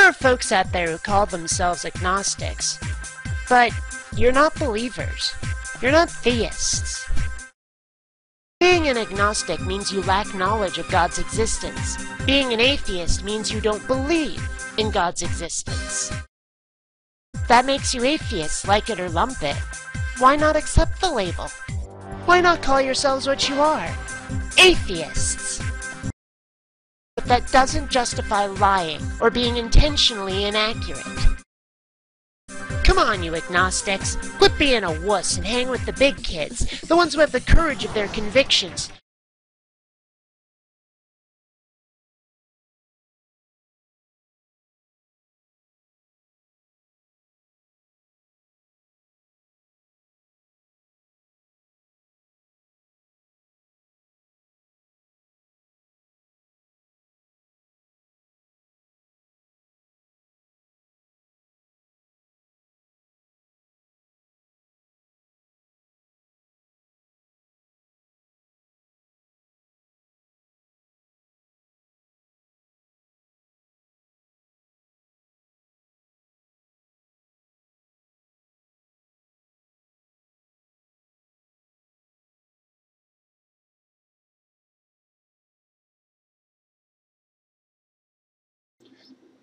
There are folks out there who call themselves agnostics, but you're not believers. You're not theists. Being an agnostic means you lack knowledge of God's existence. Being an atheist means you don't believe in God's existence. That makes you atheists, like it or lump it. Why not accept the label? Why not call yourselves what you are? Atheists! But that doesn't justify lying or being intentionally inaccurate. Come on, you agnostics. Quit being a wuss and hang with the big kids, the ones who have the courage of their convictions.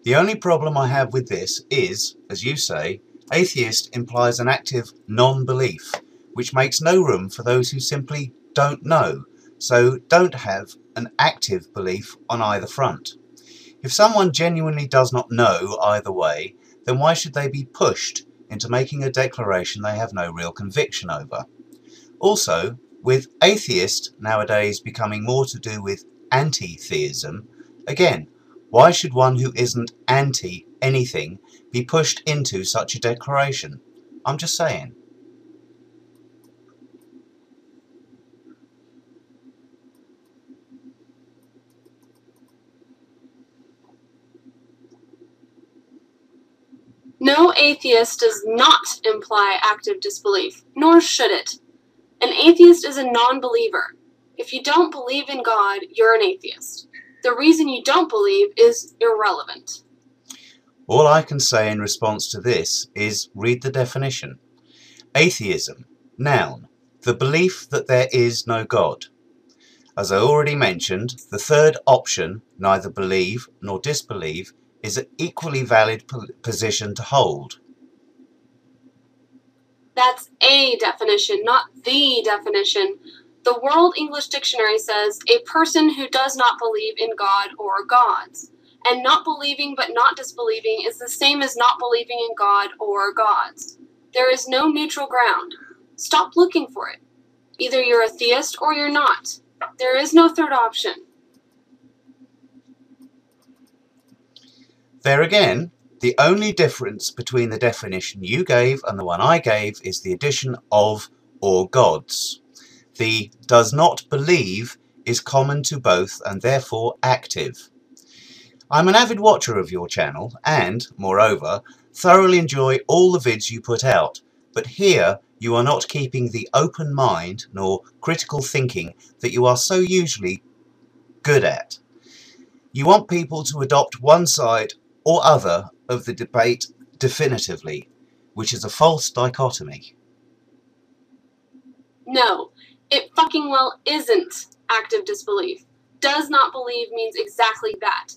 The only problem I have with this is, as you say, atheist implies an active non-belief, which makes no room for those who simply don't know, so don't have an active belief on either front. If someone genuinely does not know either way, then why should they be pushed into making a declaration they have no real conviction over? Also, with atheist nowadays becoming more to do with anti-theism, again, why should one who isn't anti-anything be pushed into such a declaration? I'm just saying. No, atheist does not imply active disbelief, nor should it. An atheist is a non-believer. If you don't believe in God, you're an atheist. The reason you don't believe is irrelevant. All I can say in response to this is read the definition. Atheism, noun, the belief that there is no God. As I already mentioned, the third option, neither believe nor disbelieve, is an equally valid position to hold. That's a definition, not the definition. The World English Dictionary says, a person who does not believe in God or gods. And not believing but not disbelieving is the same as not believing in God or gods. There is no neutral ground. Stop looking for it. Either you're a theist or you're not. There is no third option. There again, the only difference between the definition you gave and the one I gave is the addition of or gods. The does not believe is common to both and therefore active. I'm an avid watcher of your channel and, moreover, thoroughly enjoy all the vids you put out, but here you are not keeping the open mind nor critical thinking that you are so usually good at. You want people to adopt one side or other of the debate definitively, which is a false dichotomy. No, it fucking well isn't active disbelief. Does not believe means exactly that.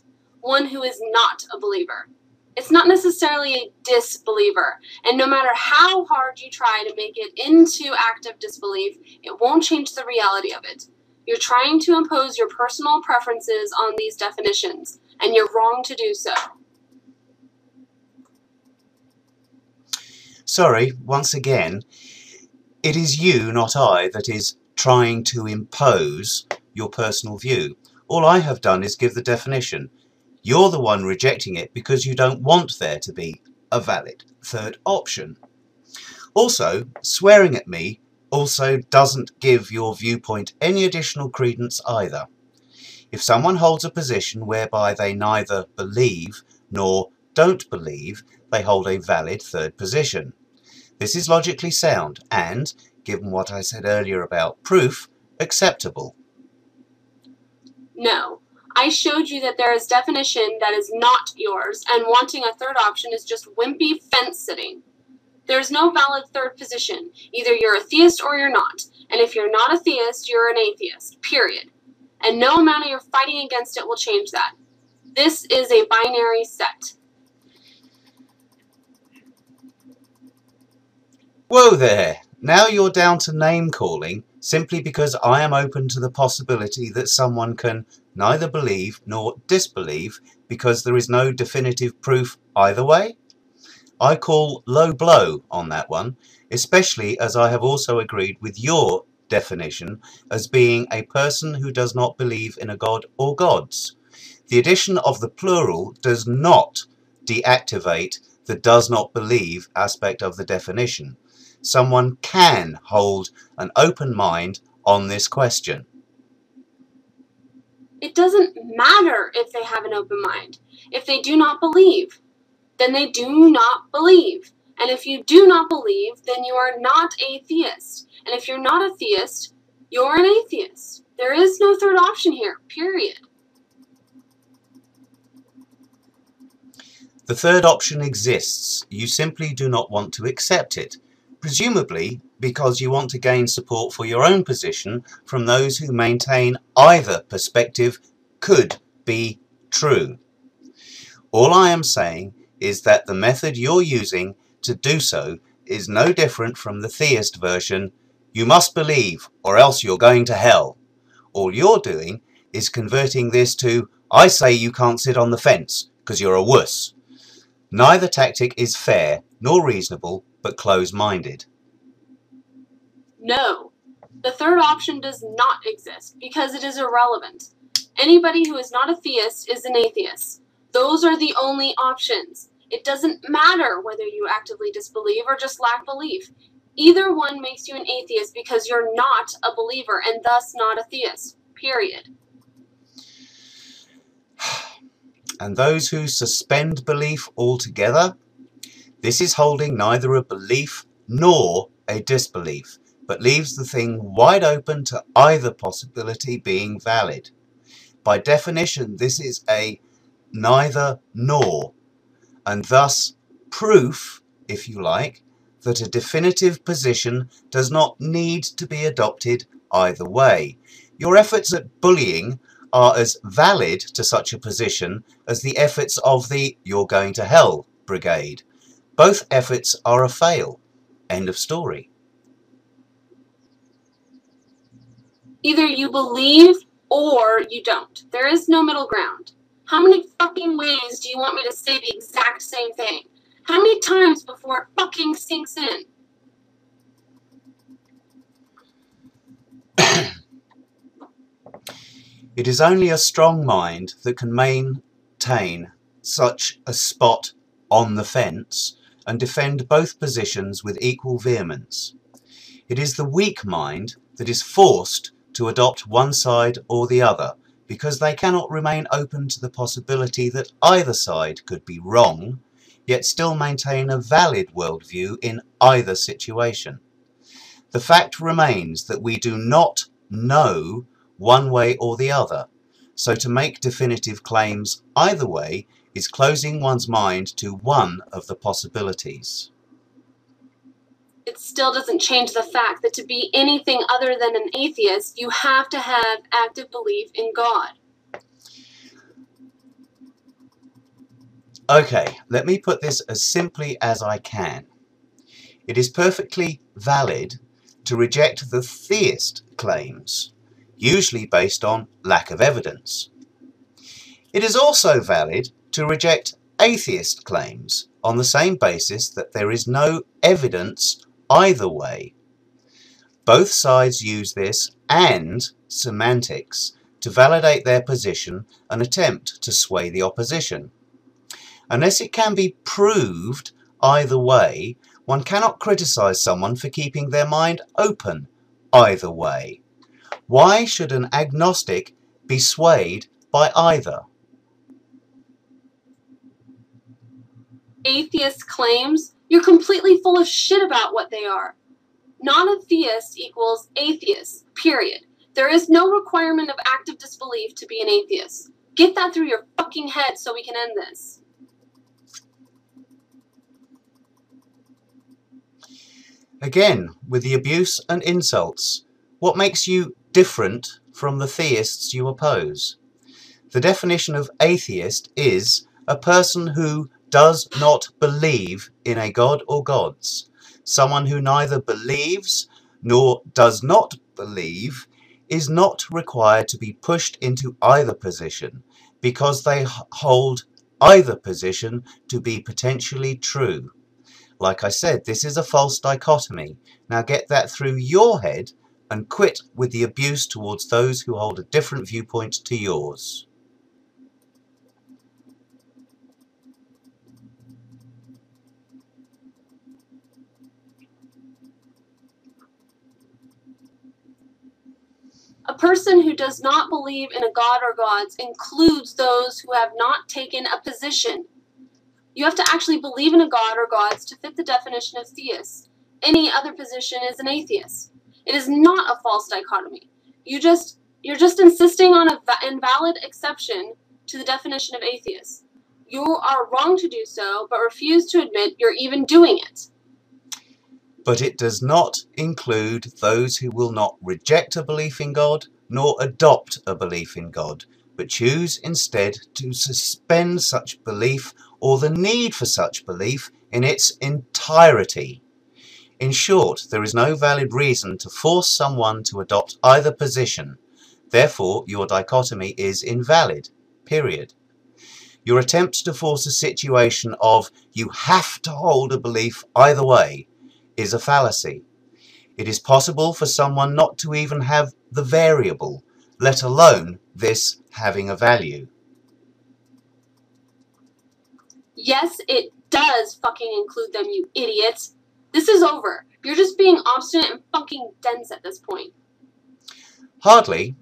One who is not a believer. It's not necessarily a disbeliever, and no matter how hard you try to make it into active disbelief, it won't change the reality of it. You're trying to impose your personal preferences on these definitions, and you're wrong to do so. Sorry, once again, it is you, not I, that is trying to impose your personal view. All I have done is give the definition. You're the one rejecting it because you don't want there to be a valid third option. Also, swearing at me also doesn't give your viewpoint any additional credence either. If someone holds a position whereby they neither believe nor don't believe, they hold a valid third position. This is logically sound and, given what I said earlier about proof, acceptable. No, I showed you that there is definition that is not yours, and wanting a third option is just wimpy fence-sitting. There is no valid third position. Either you're a theist or you're not. And if you're not a theist, you're an atheist. Period. And no amount of your fighting against it will change that. This is a binary set. Whoa there! Now you're down to name-calling simply because I am open to the possibility that someone can neither believe nor disbelieve because there is no definitive proof either way? I call low blow on that one, especially as I have also agreed with your definition as being a person who does not believe in a god or gods. The addition of the plural does not deactivate the does not believe aspect of the definition. Someone can hold an open mind on this question. It doesn't matter if they have an open mind. If they do not believe, then they do not believe. And if you do not believe, then you are not a theist. And if you're not a theist, you're an atheist. There is no third option here, period. The third option exists. You simply do not want to accept it. Presumably because you want to gain support for your own position from those who maintain either perspective could be true. All I am saying is that the method you're using to do so is no different from the theist version, you must believe or else you're going to hell. All you're doing is converting this to, I say you can't sit on the fence because you're a wuss. Neither tactic is fair nor reasonable, but close-minded. No, the third option does not exist because it is irrelevant. Anybody who is not a theist is an atheist. Those are the only options. It doesn't matter whether you actively disbelieve or just lack belief. Either one makes you an atheist because you're not a believer and thus not a theist. Period. And those who suspend belief altogether, this is holding neither a belief nor a disbelief, but leaves the thing wide open to either possibility being valid. By definition, this is a neither nor, and thus proof, if you like, that a definitive position does not need to be adopted either way. Your efforts at bullying are as valid to such a position as the efforts of the You're Going to Hell brigade. Both efforts are a fail. End of story. Either you believe or you don't. There is no middle ground. How many fucking ways do you want me to say the exact same thing? How many times before it fucking sinks in? It is only a strong mind that can maintain such a spot on the fence and defend both positions with equal vehemence. It is the weak mind that is forced to adopt one side or the other because they cannot remain open to the possibility that either side could be wrong, yet still maintain a valid worldview in either situation. The fact remains that we do not know one way or the other, so to make definitive claims either way is closing one's mind to one of the possibilities. It still doesn't change the fact that to be anything other than an atheist, you have to have active belief in God. Okay, let me put this as simply as I can. It is perfectly valid to reject the theist claims, usually based on lack of evidence. It is also valid to reject atheist claims on the same basis that there is no evidence either way. Both sides use this and semantics to validate their position and attempt to sway the opposition. Unless it can be proved either way, one cannot criticize someone for keeping their mind open either way. Why should an agnostic be swayed by either? Atheist claims, you're completely full of shit about what they are. Non-theist equals atheist, period. There is no requirement of active disbelief to be an atheist. Get that through your fucking head so we can end this. Again, with the abuse and insults, what makes you different from the theists you oppose? The definition of atheist is a person who does not believe in a god or gods. Someone who neither believes nor does not believe is not required to be pushed into either position because they hold either position to be potentially true. Like I said, this is a false dichotomy. Now get that through your head and quit with the abuse towards those who hold a different viewpoint to yours. A person who does not believe in a god or gods includes those who have not taken a position. You have to actually believe in a god or gods to fit the definition of theist. Any other position is an atheist. It is not a false dichotomy. You're just insisting on an invalid exception to the definition of atheist. You are wrong to do so, but refuse to admit you're even doing it. But it does not include those who will not reject a belief in God, nor adopt a belief in God, but choose instead to suspend such belief or the need for such belief in its entirety. In short, there is no valid reason to force someone to adopt either position. Therefore, your dichotomy is invalid, period. Your attempt to force a situation of you have to hold a belief either way is a fallacy. It is possible for someone not to even have the variable, let alone this having a value. Yes, it does fucking include them, you idiots. This is over. You're just being obstinate and fucking dense at this point. Hardly.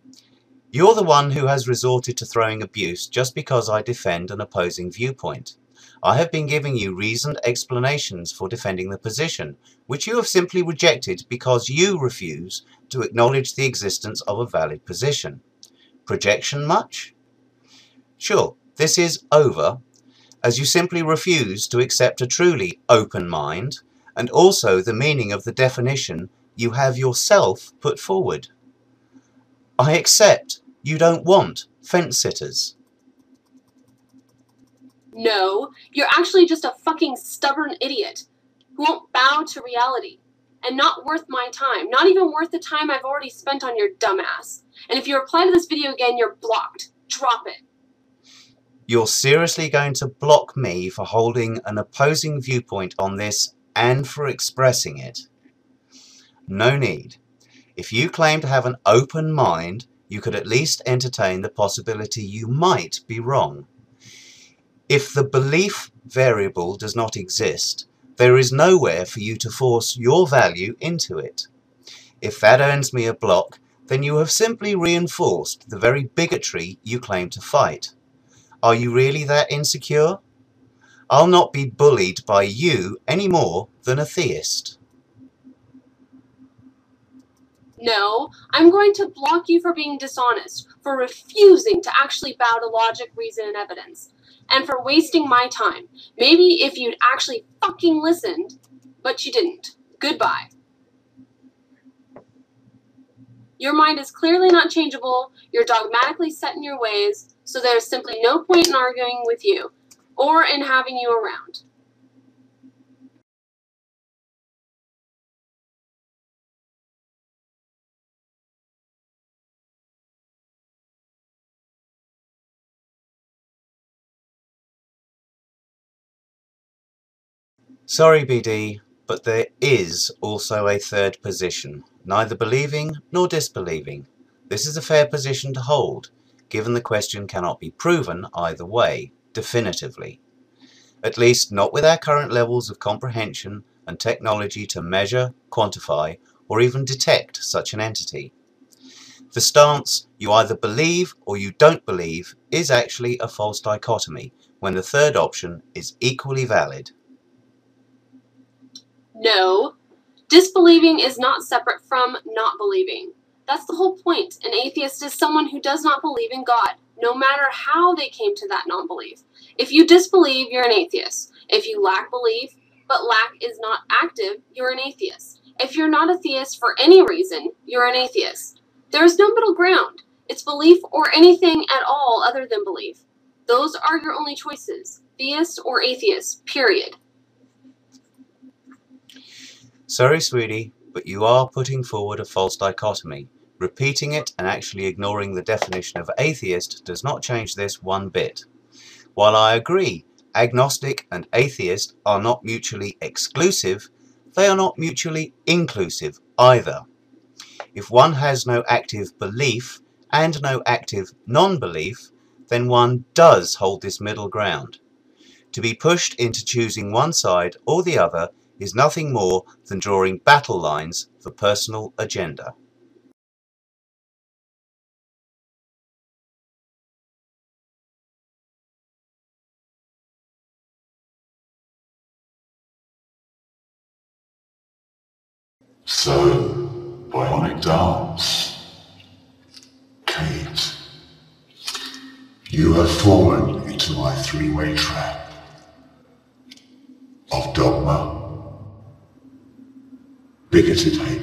You're the one who has resorted to throwing abuse just because I defend an opposing viewpoint. I have been giving you reasoned explanations for defending the position, which you have simply rejected because you refuse to acknowledge the existence of a valid position. Projection much? Sure, this is over, as you simply refuse to accept a truly open mind, and also the meaning of the definition you have yourself put forward. I accept you don't want fence-sitters. No, you're actually just a fucking stubborn idiot who won't bow to reality. And not worth my time. Not even worth the time I've already spent on your dumbass. And if you reply to this video again, you're blocked. Drop it. You're seriously going to block me for holding an opposing viewpoint on this and for expressing it? No need. If you claim to have an open mind, you could at least entertain the possibility you might be wrong. If the belief variable does not exist, there is nowhere for you to force your value into it. If that earns me a block, then you have simply reinforced the very bigotry you claim to fight. Are you really that insecure? I'll not be bullied by you any more than a theist. No, I'm going to block you for being dishonest, for refusing to actually bow to logic, reason, and evidence, and for wasting my time. Maybe if you'd actually fucking listened, but you didn't. Goodbye. Your mind is clearly not changeable, you're dogmatically set in your ways, so there's simply no point in arguing with you, or in having you around. Sorry, BD, but there is also a third position, neither believing nor disbelieving. This is a fair position to hold, given the question cannot be proven either way, definitively. At least not with our current levels of comprehension and technology to measure, quantify, or even detect such an entity. The stance, you either believe or you don't believe, is actually a false dichotomy, when the third option is equally valid. No, disbelieving is not separate from not believing. That's the whole point. An atheist is someone who does not believe in God, no matter how they came to that non-belief. If you disbelieve, you're an atheist. If you lack belief, but lack is not active, you're an atheist. If you're not a theist for any reason, you're an atheist. There is no middle ground. It's belief or anything at all other than belief. Those are your only choices, theist or atheist, period. Sorry, sweetie, but you are putting forward a false dichotomy. Repeating it and actually ignoring the definition of atheist does not change this one bit. While I agree, agnostic and atheist are not mutually exclusive, they are not mutually inclusive either. If one has no active belief and no active non-belief, then one does hold this middle ground. To be pushed into choosing one side or the other is nothing more than drawing battle lines for personal agenda. So, BionicDance. Kate, you have fallen into my three-way trap of dogma, bigoted hate,